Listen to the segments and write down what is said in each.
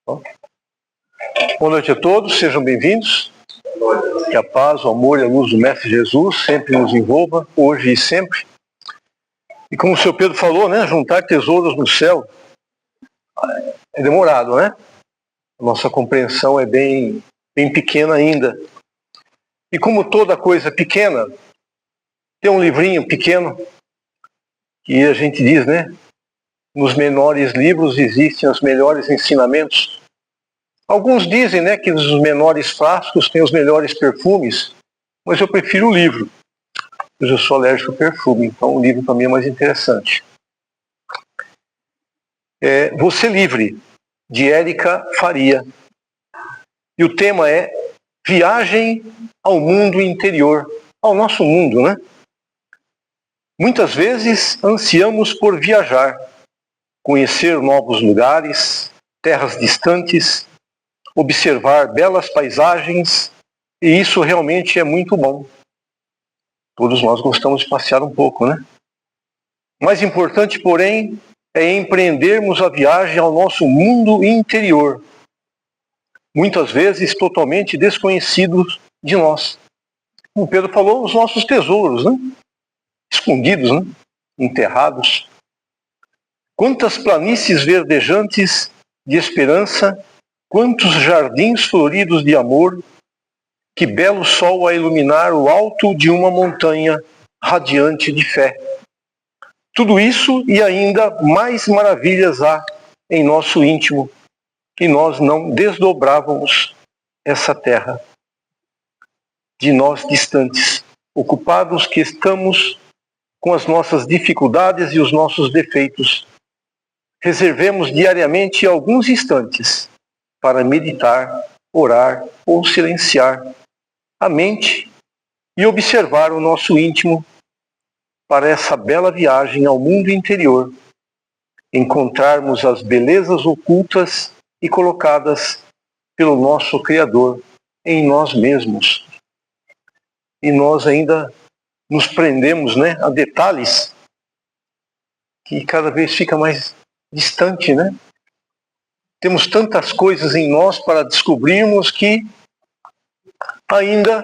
Boa noite a todos, sejam bem-vindos. Que a paz, o amor e a luz do Mestre Jesus sempre nos envolva, hoje e sempre. E como o Sr. Pedro falou, né, juntar tesouros no céu é demorado, né? A nossa compreensão é bem pequena ainda. E como toda coisa pequena, tem um livrinho pequeno que a gente diz, né? Nos menores livros existem os melhores ensinamentos. Alguns dizem, né, que nos menores frascos tem os melhores perfumes, mas eu prefiro o livro. Eu sou alérgico ao perfume, então o livro para mim é mais interessante. Você Livre, de Érica Faria. E o tema é Viagem ao Mundo Interior, ao nosso mundo, né? Muitas vezes ansiamos por viajar, conhecer novos lugares, terras distantes, observar belas paisagens, e isso realmente é muito bom. Todos nós gostamos de passear um pouco, né? Mais importante, porém, é empreendermos a viagem ao nosso mundo interior, muitas vezes totalmente desconhecidos de nós. Como Pedro falou, os nossos tesouros, né? Escondidos, né? Enterrados. Quantas planícies verdejantes de esperança, quantos jardins floridos de amor, que belo sol a iluminar o alto de uma montanha radiante de fé. Tudo isso e ainda mais maravilhas há em nosso íntimo, e nós não desdobrávamos essa terra. De nós distantes, ocupados que estamos com as nossas dificuldades e os nossos defeitos, reservemos diariamente alguns instantes para meditar, orar ou silenciar a mente e observar o nosso íntimo para essa bela viagem ao mundo interior, encontrarmos as belezas ocultas e colocadas pelo nosso Criador em nós mesmos. E nós ainda nos prendemos, né, a detalhes que cada vez fica mais distante, né? Temos tantas coisas em nós para descobrirmos que ainda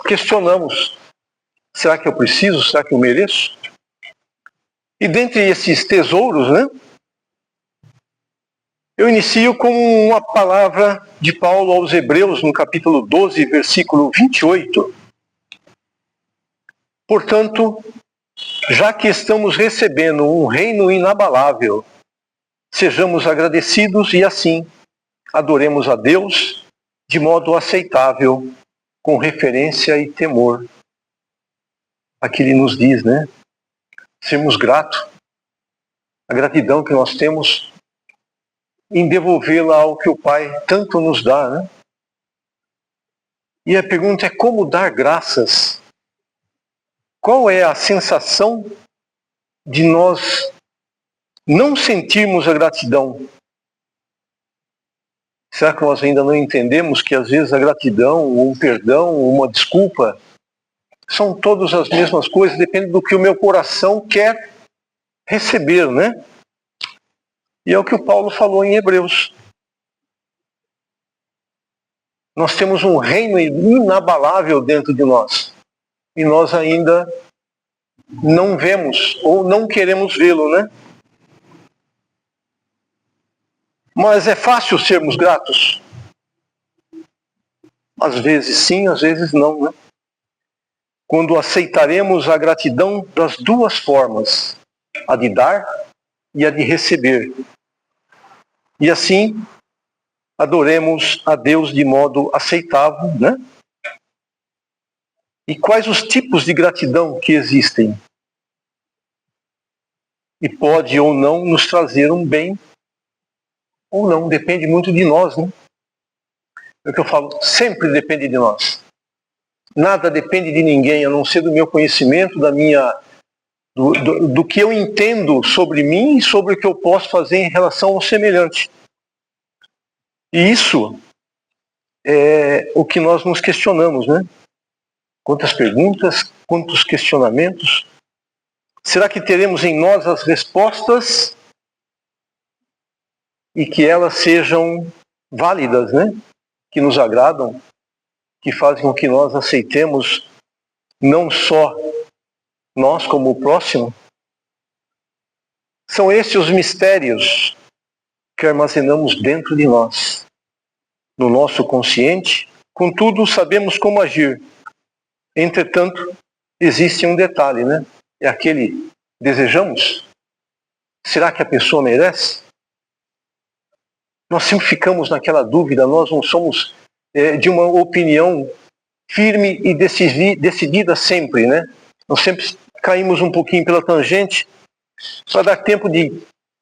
questionamos. Será que eu preciso? Será que eu mereço? E dentre esses tesouros, né, eu inicio com uma palavra de Paulo aos Hebreus, no capítulo 12, versículo 28. Portanto, já que estamos recebendo um reino inabalável, sejamos agradecidos e assim adoremos a Deus de modo aceitável, com referência e temor. Aqui ele nos diz, né? Sermos gratos. A gratidão que nós temos em devolvê-la ao que o Pai tanto nos dá, né? E a pergunta é como dar graças? Qual é a sensação de nós não sentirmos a gratidão? Será que nós ainda não entendemos que às vezes a gratidão, ou um perdão, ou uma desculpa, são todas as mesmas coisas, depende do que o meu coração quer receber, né? E é o que o Paulo falou em Hebreus. Nós temos um reino inabalável dentro de nós. E nós ainda não vemos, ou não queremos vê-lo, né? Mas é fácil sermos gratos? Às vezes sim, às vezes não, né? Quando aceitaremos a gratidão das duas formas, a de dar e a de receber. E assim, adoremos a Deus de modo aceitável, né? E quais os tipos de gratidão que existem? E pode ou não nos trazer um bem, ou não, depende muito de nós, né? É o que eu falo, sempre depende de nós. Nada depende de ninguém, a não ser do meu conhecimento, do que eu entendo sobre mim e sobre o que eu posso fazer em relação ao semelhante. E isso é o que nós nos questionamos, né? Quantas perguntas, quantos questionamentos. Será que teremos em nós as respostas e que elas sejam válidas, né? Que nos agradam, que fazem com que nós aceitemos não só nós como o próximo. São estes os mistérios que armazenamos dentro de nós, no nosso consciente. Contudo, sabemos como agir. Entretanto, existe um detalhe, né? É aquele: desejamos? Será que a pessoa merece? Nós sempre ficamos naquela dúvida, nós não somos de uma opinião firme e decidida sempre, né? Nós sempre caímos um pouquinho pela tangente para dar tempo de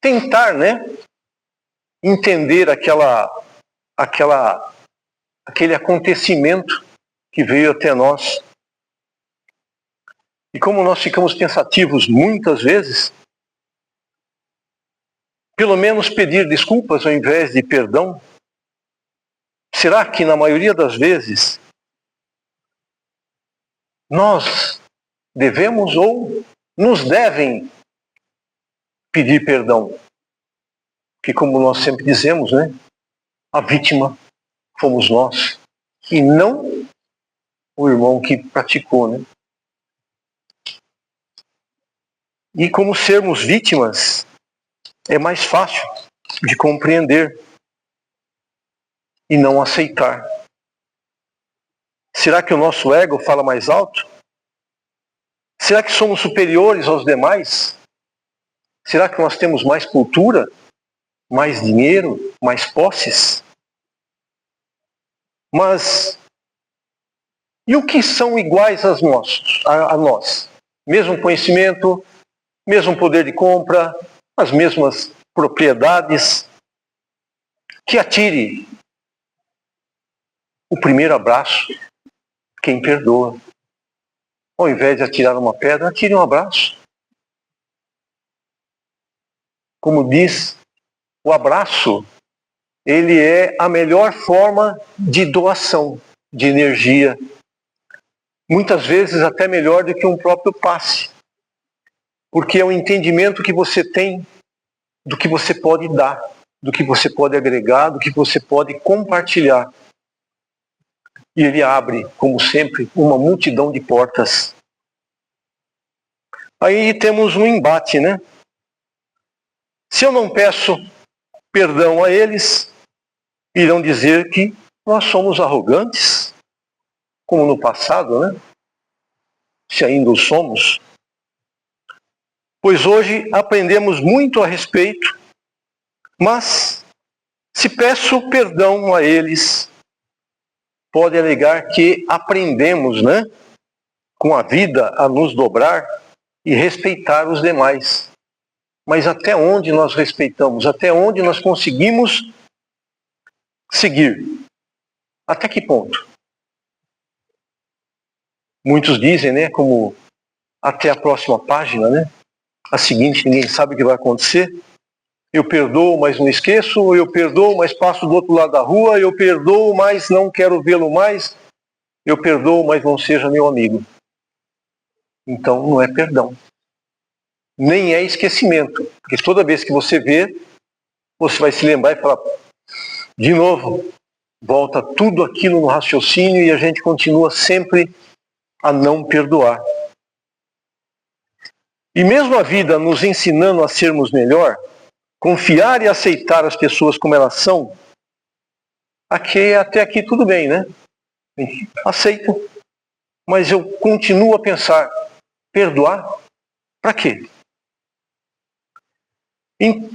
tentar, né? Entender aquele acontecimento que veio até nós. E como nós ficamos pensativos muitas vezes, pelo menos pedir desculpas ao invés de perdão. Será que na maioria das vezes nós devemos ou nos devem pedir perdão? Porque, como nós sempre dizemos, né? A vítima fomos nós e não o irmão que praticou, né? E como sermos vítimas é mais fácil de compreender e não aceitar. Será que o nosso ego fala mais alto? Será que somos superiores aos demais? Será que nós temos mais cultura, mais dinheiro, mais posses? Mas e o que são iguais a nós? Mesmo conhecimento, mesmo poder de compra, as mesmas propriedades. Que atire o primeiro abraço quem perdoa. Ao invés de atirar uma pedra, atire um abraço. Como diz, o abraço, ele é a melhor forma de doação de energia. Muitas vezes até melhor do que um próprio passe. Porque é o entendimento que você tem do que você pode dar, do que você pode agregar, do que você pode compartilhar. E ele abre, como sempre, uma multidão de portas. Aí temos um embate, né? Se eu não peço perdão a eles, irão dizer que nós somos arrogantes, como no passado, né? Se ainda o somos. Pois hoje aprendemos muito a respeito, mas se peço perdão a eles, pode alegar que aprendemos, né? Com a vida a nos dobrar e respeitar os demais. Mas até onde nós respeitamos? Até onde nós conseguimos seguir? Até que ponto? Muitos dizem, né, como até a próxima página, né? A seguinte, ninguém sabe o que vai acontecer. Eu perdoo, mas não esqueço. Eu perdoo, mas passo do outro lado da rua. Eu perdoo, mas não quero vê-lo mais. Eu perdoo, mas não seja meu amigo. Então não é perdão. Nem é esquecimento. Porque toda vez que você vê, você vai se lembrar e falar, de novo, volta tudo aquilo no raciocínio e a gente continua sempre a não perdoar. E mesmo a vida nos ensinando a sermos melhor, confiar e aceitar as pessoas como elas são, até aqui tudo bem, né? Aceito. Mas eu continuo a pensar, perdoar? Para quê? Em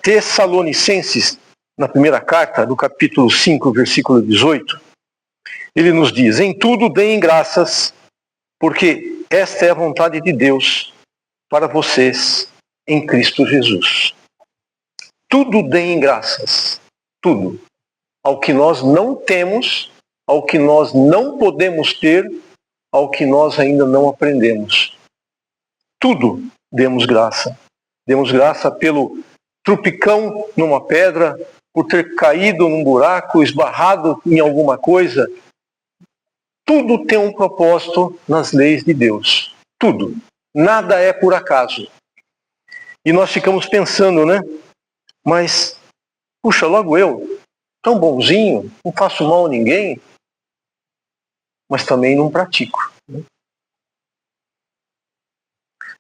Tessalonicenses, na primeira carta, do capítulo 5, versículo 18, ele nos diz, em tudo deem graças, porque esta é a vontade de Deus para vocês em Cristo Jesus. Tudo deem graças, tudo. Ao que nós não temos, ao que nós não podemos ter, ao que nós ainda não aprendemos. Tudo demos graça. Demos graça pelo trupicão numa pedra, por ter caído num buraco, esbarrado em alguma coisa. Tudo tem um propósito nas leis de Deus. Tudo. Nada é por acaso. E nós ficamos pensando, né? Mas Puxa, logo eu, tão bonzinho, não faço mal a ninguém, mas também não pratico.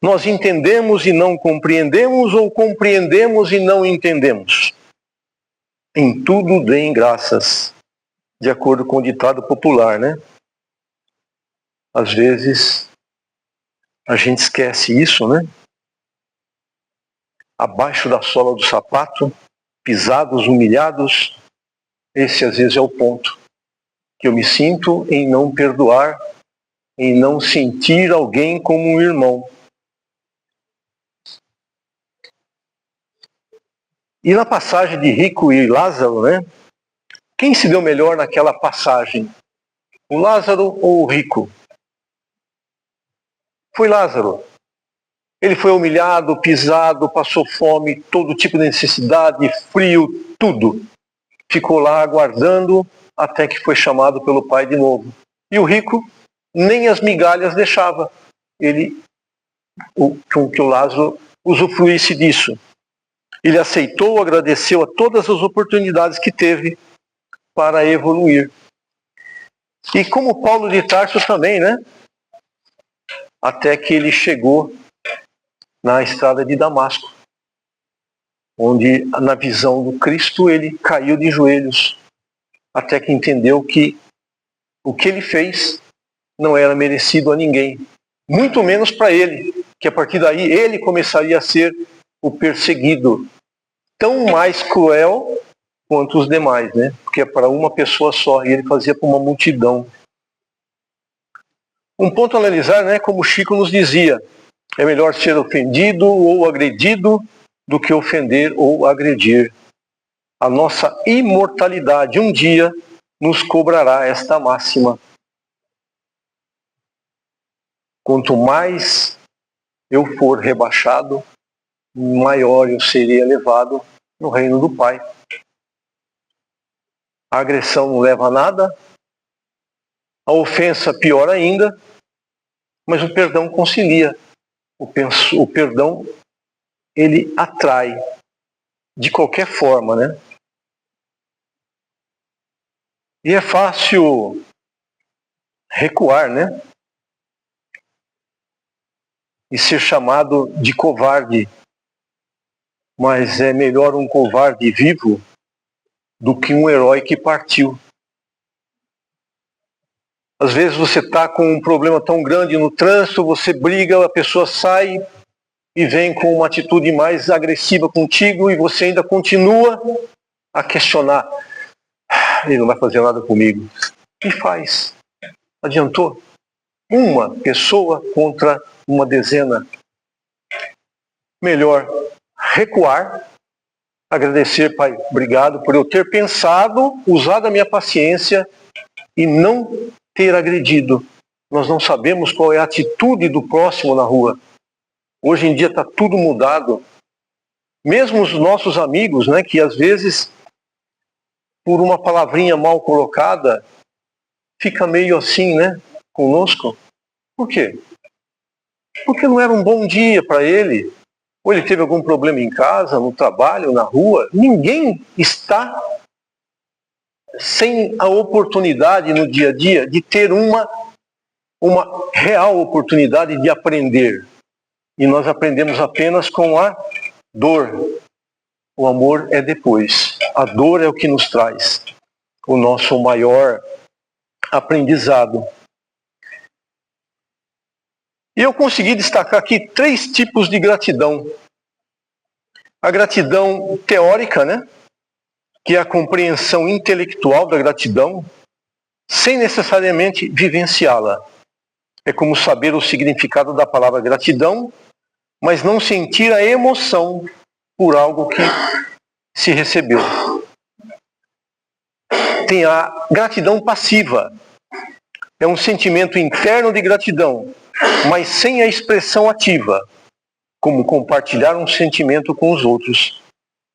Nós entendemos e não compreendemos, ou compreendemos e não entendemos? Em tudo deem graças, de acordo com o ditado popular, né? Às vezes a gente esquece isso, né? Abaixo da sola do sapato, pisados, humilhados, esse às vezes é o ponto que eu me sinto em não perdoar, em não sentir alguém como um irmão. E na passagem de Rico e Lázaro, né? Quem se deu melhor naquela passagem? O Lázaro ou o rico? Foi Lázaro. Ele foi humilhado, pisado, passou fome, todo tipo de necessidade, frio, tudo. Ficou lá aguardando até que foi chamado pelo pai de novo. E o rico nem as migalhas deixava que o Lázaro usufruísse disso. Ele aceitou, agradeceu a todas as oportunidades que teve para evoluir. E como Paulo de Tarso também, né? Até que ele chegou na estrada de Damasco, onde, na visão do Cristo, ele caiu de joelhos, até que entendeu que o que ele fez não era merecido a ninguém, muito menos para ele, que a partir daí ele começaria a ser o perseguido, tão mais cruel quanto os demais, né? Porque é para uma pessoa só, e ele fazia para uma multidão. Um ponto a analisar, né, como Chico nos dizia, é melhor ser ofendido ou agredido do que ofender ou agredir. A nossa imortalidade um dia nos cobrará esta máxima. Quanto mais eu for rebaixado, maior eu serei elevado no reino do Pai. A agressão não leva a nada, a ofensa pior ainda, mas o perdão concilia. O perdão, ele atrai, de qualquer forma, né? E é fácil recuar, né? E ser chamado de covarde. Mas é melhor um covarde vivo do que um herói que partiu. Às vezes você está com um problema tão grande no trânsito, você briga, a pessoa sai e vem com uma atitude mais agressiva contigo e você ainda continua a questionar. Ele não vai fazer nada comigo. E faz. Adiantou? Uma pessoa contra uma dezena. Melhor recuar, agradecer, Pai, obrigado por eu ter pensado, usado a minha paciência e não ter agredido. Nós não sabemos qual é a atitude do próximo na rua. Hoje em dia está tudo mudado. Mesmo os nossos amigos, né, que às vezes, por uma palavrinha mal colocada, fica meio assim, né, conosco. Por quê? Porque não era um bom dia para ele. Ou ele teve algum problema em casa, no trabalho, na rua. Ninguém está sem a oportunidade no dia a dia de ter uma real oportunidade de aprender. E nós aprendemos apenas com a dor. O amor é depois. A dor é o que nos traz o nosso maior aprendizado. E eu consegui destacar aqui 3 tipos de gratidão. A gratidão teórica, né? Que é a compreensão intelectual da gratidão, sem necessariamente vivenciá-la. É como saber o significado da palavra gratidão, mas não sentir a emoção por algo que se recebeu. Tem a gratidão passiva. É um sentimento interno de gratidão, mas sem a expressão ativa, como compartilhar um sentimento com os outros.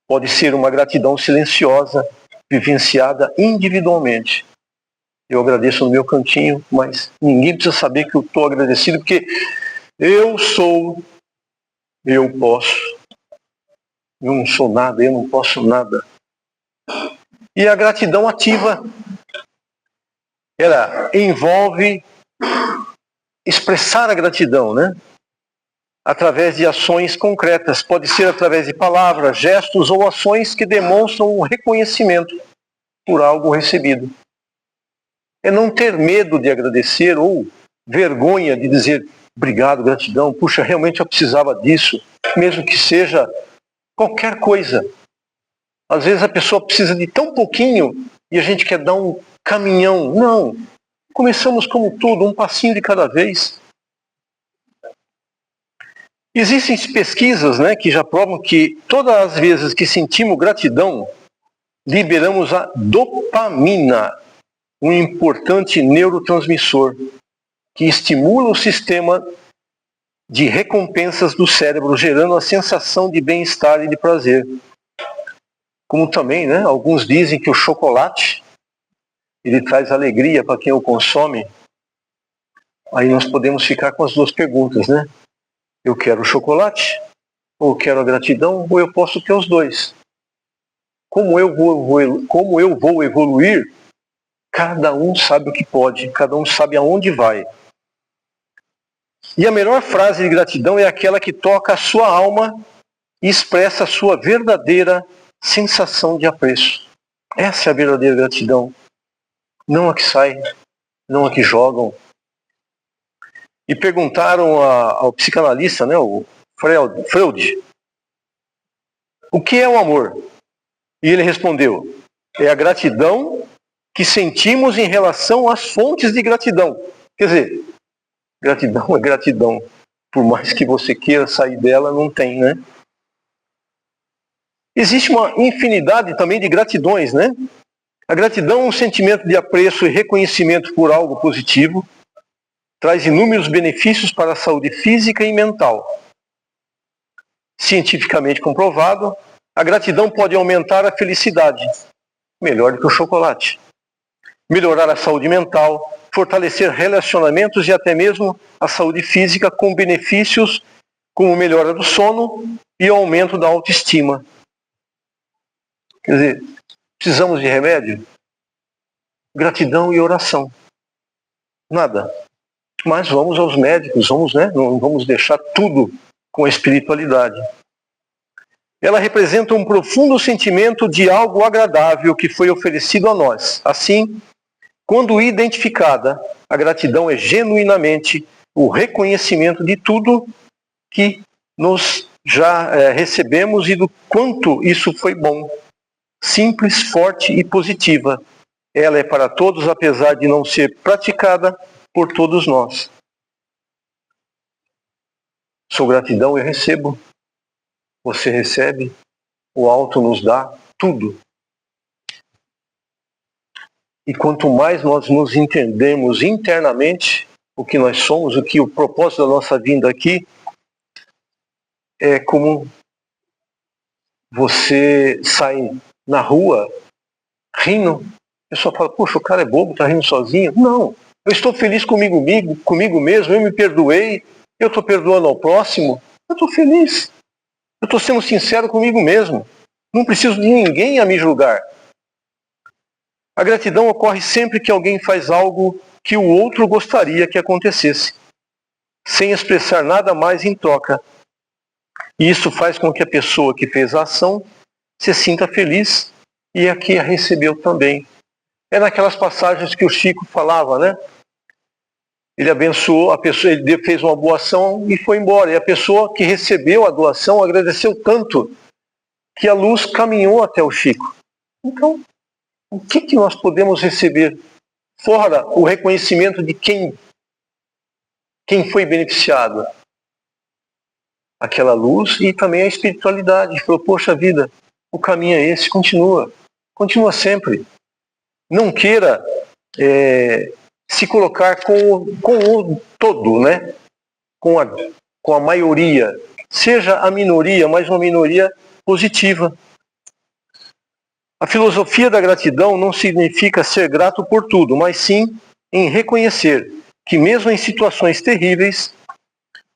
Pode ser uma gratidão silenciosa, vivenciada individualmente. Eu agradeço no meu cantinho, mas ninguém precisa saber que eu estou agradecido, porque eu sou, eu posso. Eu não sou nada, eu não posso nada. E a gratidão ativa, ela envolve expressar a gratidão, né? Através de ações concretas. Pode ser através de palavras, gestos ou ações que demonstram o reconhecimento por algo recebido. É não ter medo de agradecer ou vergonha de dizer obrigado, gratidão, puxa, realmente eu precisava disso, mesmo que seja qualquer coisa. Às vezes a pessoa precisa de tão pouquinho e a gente quer dar um caminhão. Não. Começamos como tudo, um passinho de cada vez. Existem pesquisas, né, que já provam que todas as vezes que sentimos gratidão, liberamos a dopamina, um importante neurotransmissor que estimula o sistema de recompensas do cérebro, gerando a sensação de bem-estar e de prazer. Como também, né, alguns dizem que o chocolate, ele traz alegria para quem o consome. Aí nós podemos ficar com as duas perguntas, né? Eu quero o chocolate, ou eu quero a gratidão, ou eu posso ter os dois. Como eu vou evoluir, cada um sabe o que pode, cada um sabe aonde vai. E a melhor frase de gratidão é aquela que toca a sua alma e expressa a sua verdadeira sensação de apreço. Essa é a verdadeira gratidão. Não a que sai, não a que jogam. E perguntaram ao psicanalista, né, o Freud, o que é o amor? E ele respondeu, é a gratidão que sentimos em relação às fontes de gratidão. Quer dizer, gratidão é gratidão. Por mais que você queira sair dela, não tem, né? Existe uma infinidade também de gratidões, né? A gratidão é um sentimento de apreço e reconhecimento por algo positivo, traz inúmeros benefícios para a saúde física e mental. Cientificamente comprovado, a gratidão pode aumentar a felicidade, melhor do que o chocolate, melhorar a saúde mental, fortalecer relacionamentos e até mesmo a saúde física com benefícios como melhora do sono e aumento da autoestima. Quer dizer, precisamos de remédio? Gratidão e oração. Nada. Mas vamos aos médicos, né? Não vamos deixar tudo com a espiritualidade. Ela representa um profundo sentimento de algo agradável que foi oferecido a nós. Assim, quando identificada, a gratidão é genuinamente o reconhecimento de tudo que nós já recebemos e do quanto isso foi bom. Simples, forte e positiva. Ela é para todos, apesar de não ser praticada por todos nós. Sou gratidão, eu recebo. Você recebe. O alto nos dá tudo. E quanto mais nós nos entendemos internamente, o que nós somos, o propósito da nossa vinda aqui, é como você sai na rua rindo. A pessoa fala, poxa, o cara é bobo, está rindo sozinho. Não, eu estou feliz comigo mesmo, eu me perdoei, eu estou perdoando ao próximo, eu estou feliz. Eu estou sendo sincero comigo mesmo. Não preciso de ninguém a me julgar. A gratidão ocorre sempre que alguém faz algo que o outro gostaria que acontecesse, sem expressar nada mais em troca. E isso faz com que a pessoa que fez a ação se sinta feliz e a que a recebeu também. É naquelas passagens que o Chico falava, né? Ele abençoou a pessoa, ele fez uma boa ação e foi embora. E a pessoa que recebeu a doação agradeceu tanto que a luz caminhou até o Chico. Então, o que nós podemos receber fora o reconhecimento de quem foi beneficiado? Aquela luz e também a espiritualidade. Falou, poxa vida, o caminho é esse, continua sempre. Não queira se colocar com o todo, né? Com a maioria. Seja a minoria, mas uma minoria positiva. A filosofia da gratidão não significa ser grato por tudo, mas sim em reconhecer que mesmo em situações terríveis,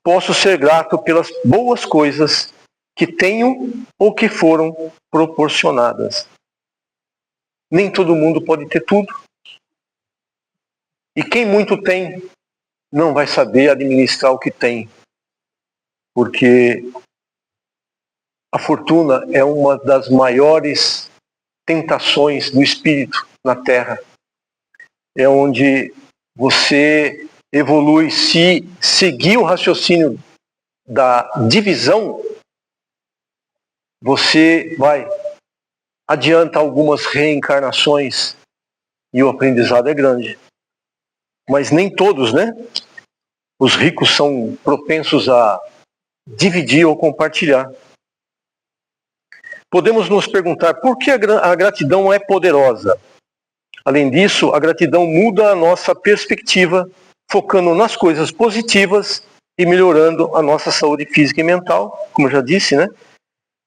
posso ser grato pelas boas coisas que tenho ou que foram proporcionadas. Nem todo mundo pode ter tudo. E quem muito tem, não vai saber administrar o que tem. Porque a fortuna é uma das maiores tentações do espírito na Terra. É onde você evolui. Se seguir o raciocínio da divisão, você vai adianta algumas reencarnações e o aprendizado é grande. Mas nem todos, né? Os ricos são propensos a dividir ou compartilhar. Podemos nos perguntar por que a gratidão é poderosa. Além disso, a gratidão muda a nossa perspectiva, focando nas coisas positivas e melhorando a nossa saúde física e mental, como eu já disse, né?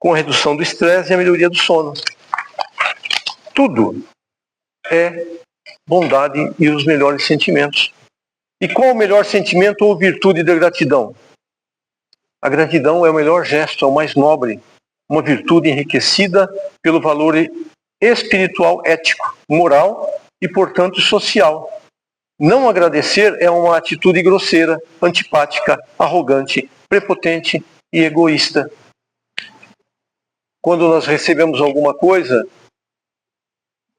Com a redução do estresse e a melhoria do sono. Tudo é bondade e os melhores sentimentos. E qual o melhor sentimento ou virtude da gratidão? A gratidão é o melhor gesto, é o mais nobre, uma virtude enriquecida pelo valor espiritual, ético, moral e, portanto, social. Não agradecer é uma atitude grosseira, antipática, arrogante, prepotente e egoísta. Quando nós recebemos alguma coisa,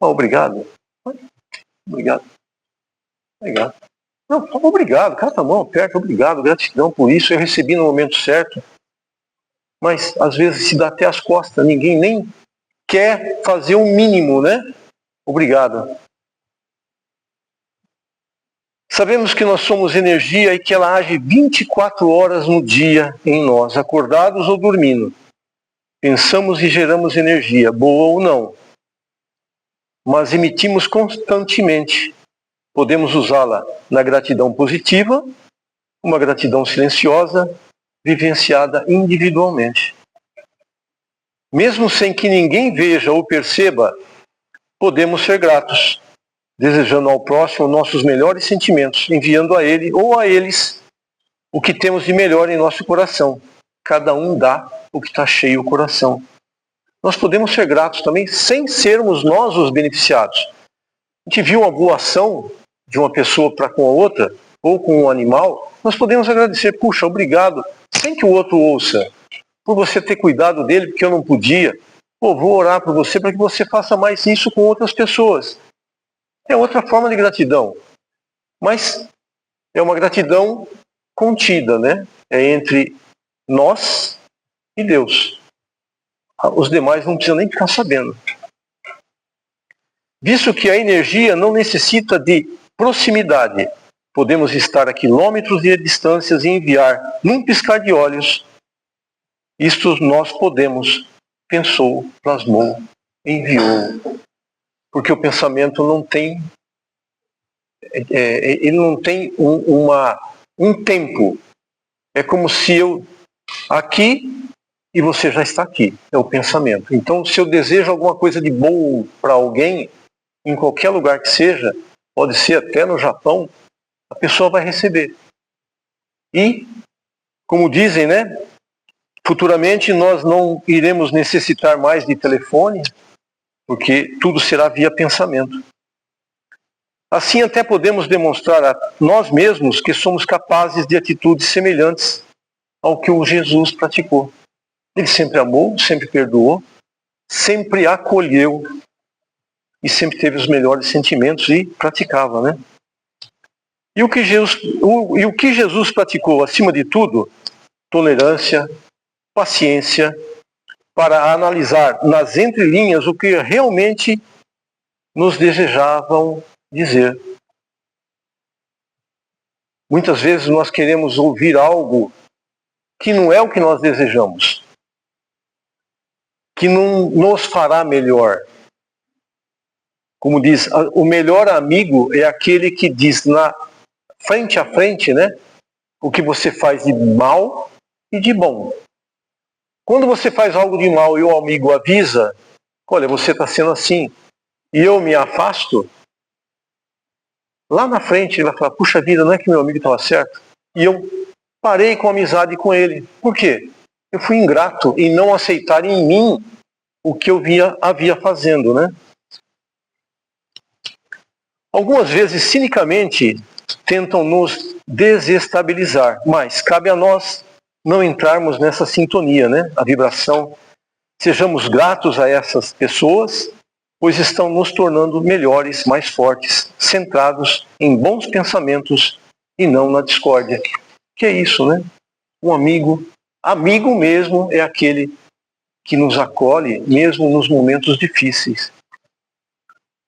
obrigado. Obrigado. Obrigado. Não, obrigado, cata a mão, aperta, obrigado, gratidão por isso, eu recebi no momento certo. Mas às vezes se dá até as costas, ninguém nem quer fazer o mínimo, né? Obrigado. Sabemos que nós somos energia e que ela age 24 horas no dia em nós, acordados ou dormindo. Pensamos e geramos energia, boa ou não. Mas emitimos constantemente. Podemos usá-la na gratidão positiva, uma gratidão silenciosa, vivenciada individualmente. Mesmo sem que ninguém veja ou perceba, podemos ser gratos, desejando ao próximo nossos melhores sentimentos, enviando a ele ou a eles o que temos de melhor em nosso coração. Cada um dá o que está cheio o coração. Nós podemos ser gratos também sem sermos nós os beneficiados. A gente viu uma boa ação de uma pessoa para com a outra, ou com um animal, nós podemos agradecer, puxa, obrigado, sem que o outro ouça, por você ter cuidado dele, porque eu não podia. Pô, vou orar por você para que você faça mais isso com outras pessoas. É outra forma de gratidão. Mas é uma gratidão contida, né? É entre nós e Deus. Os demais não precisam nem ficar sabendo. Visto que a energia não necessita de proximidade, podemos estar a quilômetros de distâncias e enviar, num piscar de olhos, isto nós podemos, pensou, plasmou, enviou. Porque o pensamento não tem, ele não tem um tempo. É como se eu aqui e você já está aqui. É o pensamento. Então, se eu desejo alguma coisa de bom para alguém, em qualquer lugar que seja, pode ser até no Japão, a pessoa vai receber. E, como dizem, né? Futuramente nós não iremos necessitar mais de telefone, porque tudo será via pensamento. Assim até podemos demonstrar a nós mesmos que somos capazes de atitudes semelhantes ao que o Jesus praticou. Ele sempre amou, sempre perdoou, sempre acolheu e sempre teve os melhores sentimentos e praticava, né? E o que Jesus praticou, acima de tudo? Tolerância, paciência, para analisar nas entrelinhas o que realmente nos desejavam dizer. Muitas vezes nós queremos ouvir algo que não é o que nós desejamos, que não nos fará melhor. Como diz, o melhor amigo é aquele que diz na frente a frente, né, o que você faz de mal e de bom. Quando você faz algo de mal e o amigo avisa, olha, você está sendo assim, e eu me afasto, lá na frente ele vai falar, puxa vida, não é que meu amigo estava certo? E eu parei com a amizade com ele. Por quê? Eu fui ingrato em não aceitar em mim o que eu havia fazendo, né? Algumas vezes, cinicamente, tentam nos desestabilizar, mas cabe a nós não entrarmos nessa sintonia, né? A vibração. Sejamos gratos a essas pessoas, pois estão nos tornando melhores, mais fortes, centrados em bons pensamentos e não na discórdia. Que é isso, né? Um amigo mesmo é aquele que nos acolhe mesmo nos momentos difíceis.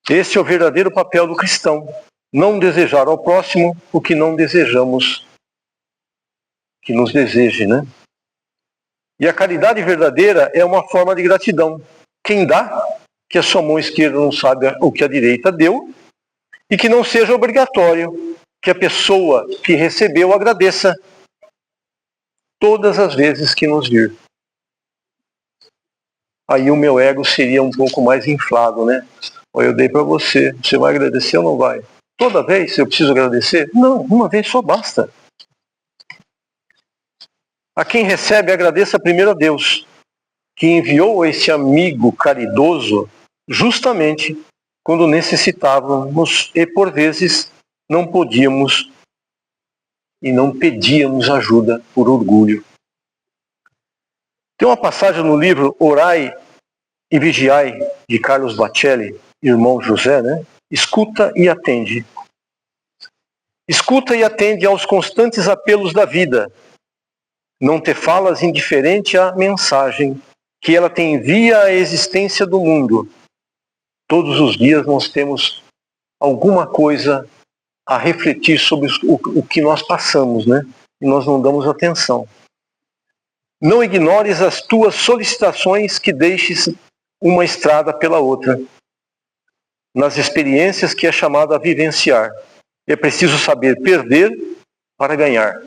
Esse é o verdadeiro papel do cristão. Não desejar ao próximo o que não desejamos que nos deseje, né? E a caridade verdadeira é uma forma de gratidão. Quem dá, que a sua mão esquerda não sabe o que a direita deu, e que não seja obrigatório que a pessoa que recebeu agradeça todas as vezes que nos vir. Aí o meu ego seria um pouco mais inflado, né? Eu dei para você, você vai agradecer ou não vai? Toda vez eu preciso agradecer? Não, uma vez só basta. A quem recebe, agradeça primeiro a Deus, que enviou esse amigo caridoso justamente quando necessitávamos e por vezes não podíamos e não pedíamos ajuda por orgulho. Tem uma passagem no livro Orai e Vigiai, de Carlos Bacelli, irmão José, né? Escuta e atende. Escuta e atende aos constantes apelos da vida. Não te falas indiferente à mensagem que ela te envia à existência do mundo. Todos os dias nós temos alguma coisa a refletir sobre o que nós passamos, né? E nós não damos atenção. Não ignores as tuas solicitações que deixes uma estrada pela outra. Nas experiências que é chamado a vivenciar. É preciso saber perder para ganhar.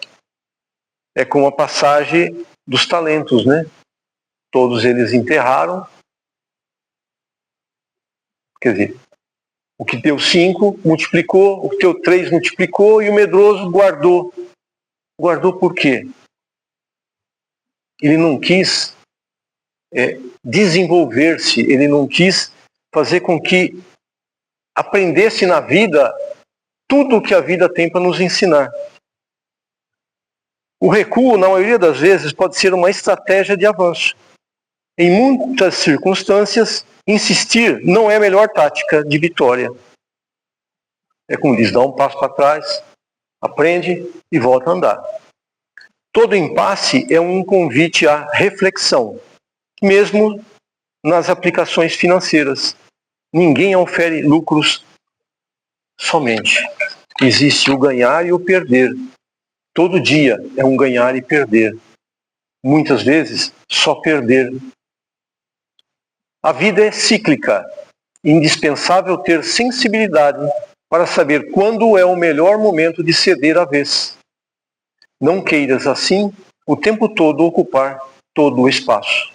É como a passagem dos talentos, né? Todos eles enterraram. Quer dizer, o que deu 5 multiplicou, o que deu 3 multiplicou e o medroso guardou. Guardou por quê? Ele não quis desenvolver-se, ele não quis fazer com que aprendesse na vida tudo o que a vida tem para nos ensinar. O recuo, na maioria das vezes, pode ser uma estratégia de avanço. Em muitas circunstâncias, insistir não é a melhor tática de vitória. É como diz, dá um passo para trás, aprende e volta a andar. Todo impasse é um convite à reflexão, mesmo nas aplicações financeiras. Ninguém ofere lucros somente. Existe o ganhar e o perder. Todo dia é um ganhar e perder. Muitas vezes, só perder. A vida é cíclica. Indispensável ter sensibilidade para saber quando é o melhor momento de ceder a vez. Não queiras, assim, o tempo todo ocupar todo o espaço.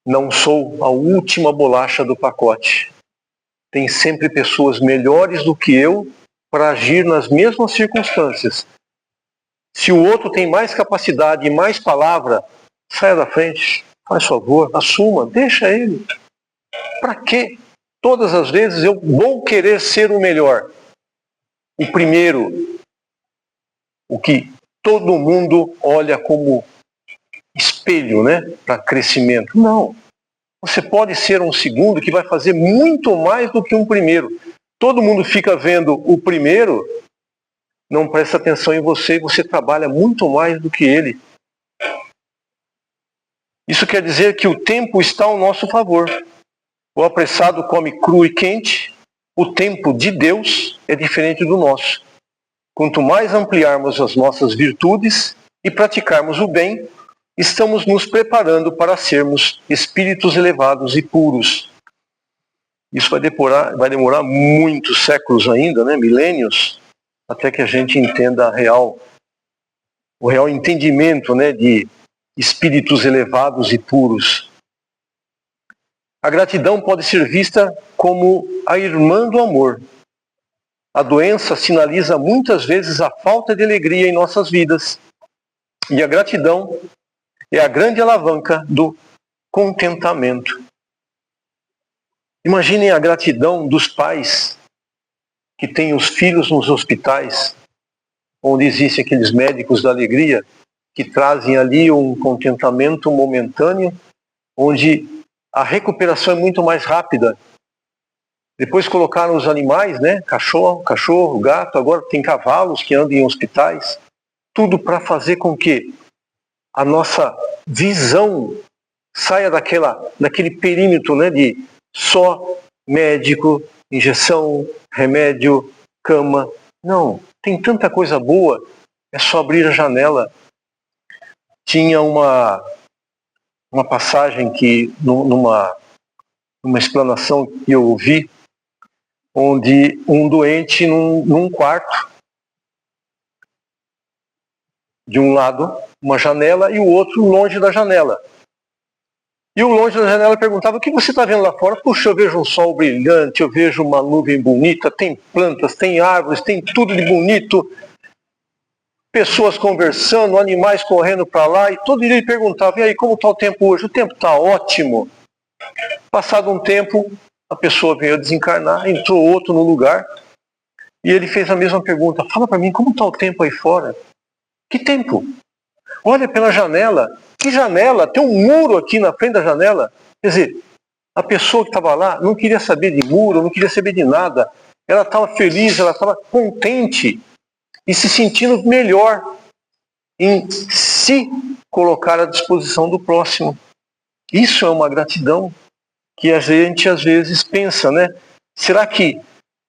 Não sou a última bolacha do pacote. Tem sempre pessoas melhores do que eu para agir nas mesmas circunstâncias. Se o outro tem mais capacidade e mais palavra, saia da frente, faz favor, assuma, deixa ele. Para quê? Todas as vezes eu vou querer ser o melhor, o primeiro, o que todo mundo olha como espelho, né, para crescimento. Não. Você pode ser um segundo que vai fazer muito mais do que um primeiro. Todo mundo fica vendo o primeiro, não presta atenção em você e você trabalha muito mais do que ele. Isso quer dizer que o tempo está ao nosso favor. O apressado come cru e quente. O tempo de Deus é diferente do nosso. Quanto mais ampliarmos as nossas virtudes e praticarmos o bem, estamos nos preparando para sermos espíritos elevados e puros. Isso vai demorar muitos séculos ainda, né? Milênios, até que a gente entenda o real entendimento, né, de espíritos elevados e puros. A gratidão pode ser vista como a irmã do amor. A doença sinaliza muitas vezes a falta de alegria em nossas vidas. E a gratidão é a grande alavanca do contentamento. Imaginem a gratidão dos pais que têm os filhos nos hospitais, onde existem aqueles médicos da alegria, que trazem ali um contentamento momentâneo, onde a recuperação é muito mais rápida. Depois colocaram os animais, né? Cachorro, gato, agora tem cavalos que andam em hospitais. Tudo para fazer com que a nossa visão saia daquele perímetro, né, de só médico, injeção, remédio, cama. Não, tem tanta coisa boa, é só abrir a janela. Tinha uma passagem que, numa explanação que eu ouvi, onde um doente num quarto, de um lado uma janela e o outro longe da janela. E o longe da janela perguntava: o que você está vendo lá fora? Puxa, eu vejo um sol brilhante, eu vejo uma nuvem bonita, tem plantas, tem árvores, tem tudo de bonito, pessoas conversando, animais correndo para lá, e todo dia ele perguntava: e aí, como está o tempo hoje? O tempo está ótimo. Passado um tempo, a pessoa veio a desencarnar, entrou outro no lugar, e ele fez a mesma pergunta: fala para mim, como está o tempo aí fora? Que tempo? Olha pela janela. Que janela? Tem um muro aqui na frente da janela. Quer dizer, a pessoa que estava lá não queria saber de muro, não queria saber de nada. Ela estava feliz, ela estava contente e se sentindo melhor em se colocar à disposição do próximo. Isso é uma gratidão que a gente às vezes pensa, né? Será que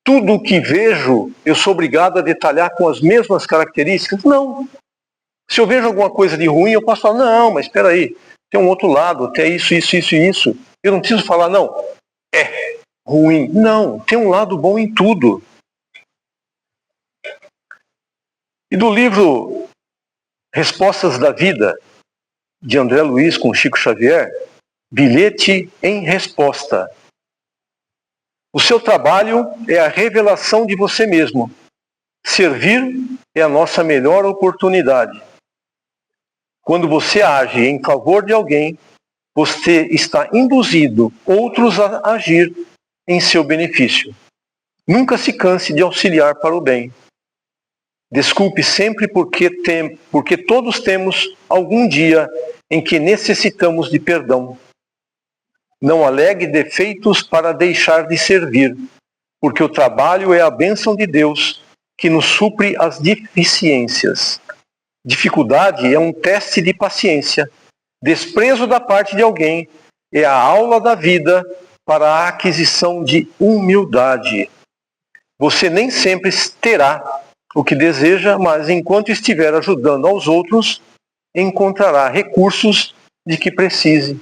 tudo o que vejo eu sou obrigado a detalhar com as mesmas características? Não. Se eu vejo alguma coisa de ruim, eu posso falar: não, mas espera aí, tem um outro lado, tem isso. Eu não preciso falar: não, é ruim. Não, tem um lado bom em tudo. E do livro Respostas da Vida, de André Luiz com Chico Xavier, bilhete em resposta. O seu trabalho é a revelação de você mesmo. Servir é a nossa melhor oportunidade. Quando você age em favor de alguém, você está induzindo outros a agir em seu benefício. Nunca se canse de auxiliar para o bem. Desculpe sempre porque todos temos algum dia em que necessitamos de perdão. Não alegue defeitos para deixar de servir, porque o trabalho é a bênção de Deus que nos supre as deficiências. Dificuldade é um teste de paciência. Desprezo da parte de alguém é a aula da vida para a aquisição de humildade. Você nem sempre terá o que deseja, mas enquanto estiver ajudando aos outros, encontrará recursos de que precise.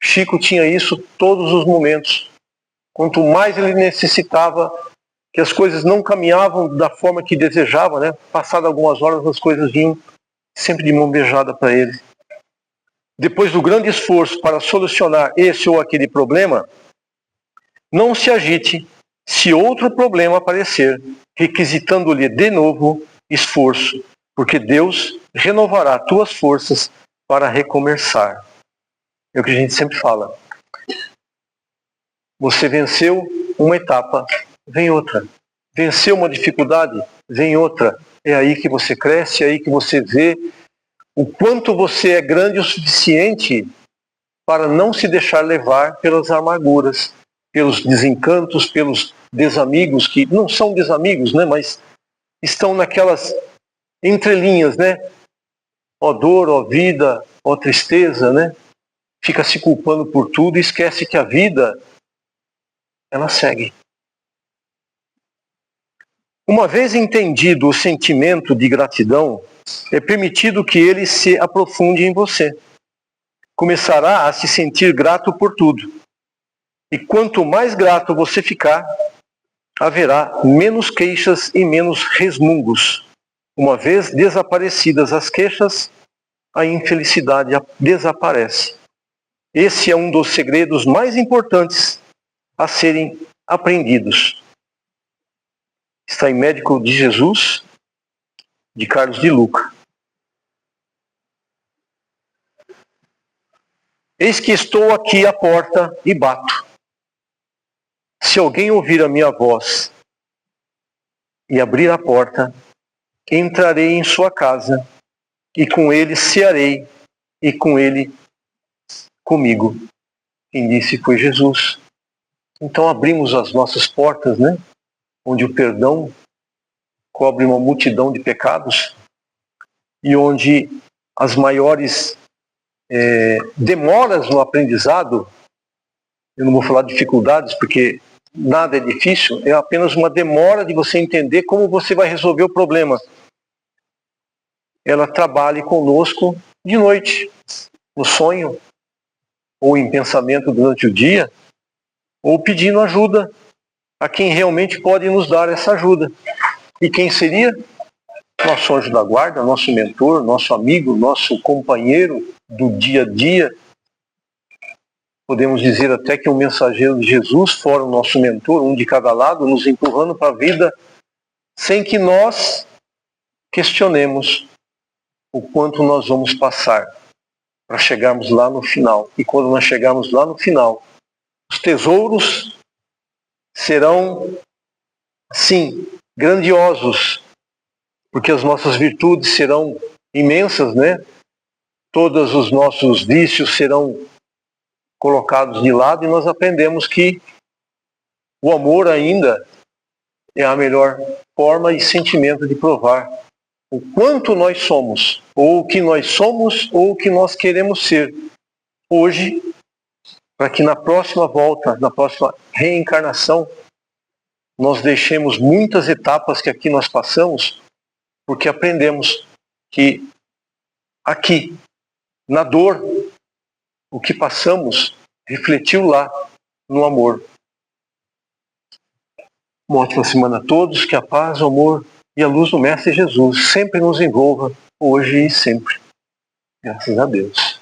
Chico tinha isso todos os momentos. Quanto mais ele necessitava, que as coisas não caminhavam da forma que desejava, né? Passado algumas horas as coisas vinham sempre de mão beijada para ele. Depois do grande esforço para solucionar esse ou aquele problema, não se agite se outro problema aparecer, requisitando-lhe de novo esforço, porque Deus renovará tuas forças para recomeçar. É o que a gente sempre fala. Você venceu uma etapa, vem outra. Venceu uma dificuldade, vem outra. É aí que você cresce, é aí que você vê o quanto você é grande o suficiente para não se deixar levar pelas amarguras, pelos desencantos, pelos desamigos, que não são desamigos, né, mas estão naquelas entrelinhas, né? Ó dor, ó vida, ó tristeza, né? Fica se culpando por tudo e esquece que a vida, ela segue. Uma vez entendido o sentimento de gratidão, é permitido que ele se aprofunde em você. Começará a se sentir grato por tudo. E quanto mais grato você ficar, haverá menos queixas e menos resmungos. Uma vez desaparecidas as queixas, a infelicidade desaparece. Esse é um dos segredos mais importantes a serem aprendidos. Está em Médico de Jesus, de Carlos de Luca. Eis que estou aqui à porta e bato. Se alguém ouvir a minha voz e abrir a porta, entrarei em sua casa, e com ele cearei, e com ele comigo. Quem disse foi Jesus. Então abrimos as nossas portas, né? Onde o perdão cobre uma multidão de pecados, e onde as maiores demoras no aprendizado, eu não vou falar de dificuldades, porque nada é difícil, é apenas uma demora de você entender como você vai resolver o problema. Ela trabalhe conosco de noite, no sonho, ou em pensamento durante o dia, ou pedindo ajuda a quem realmente pode nos dar essa ajuda. E quem seria? Nosso anjo da guarda, nosso mentor, nosso amigo, nosso companheiro do dia a dia. Podemos dizer até que um mensageiro de Jesus, fora o nosso mentor, um de cada lado, nos empurrando para a vida, sem que nós questionemos o quanto nós vamos passar para chegarmos lá no final. E quando nós chegarmos lá no final, os tesouros serão, sim, grandiosos, porque as nossas virtudes serão imensas, né? Todos os nossos vícios serão colocados de lado, e nós aprendemos que o amor ainda é a melhor forma e sentimento de provar o quanto nós somos, ou o que nós somos, ou o que nós queremos ser hoje, para que na próxima volta, na próxima reencarnação, nós deixemos muitas etapas que aqui nós passamos, porque aprendemos que aqui, na dor, o que passamos refletiu lá no amor. Uma ótima semana a todos, que a paz, o amor e a luz do Mestre Jesus sempre nos envolva, hoje e sempre. Graças a Deus.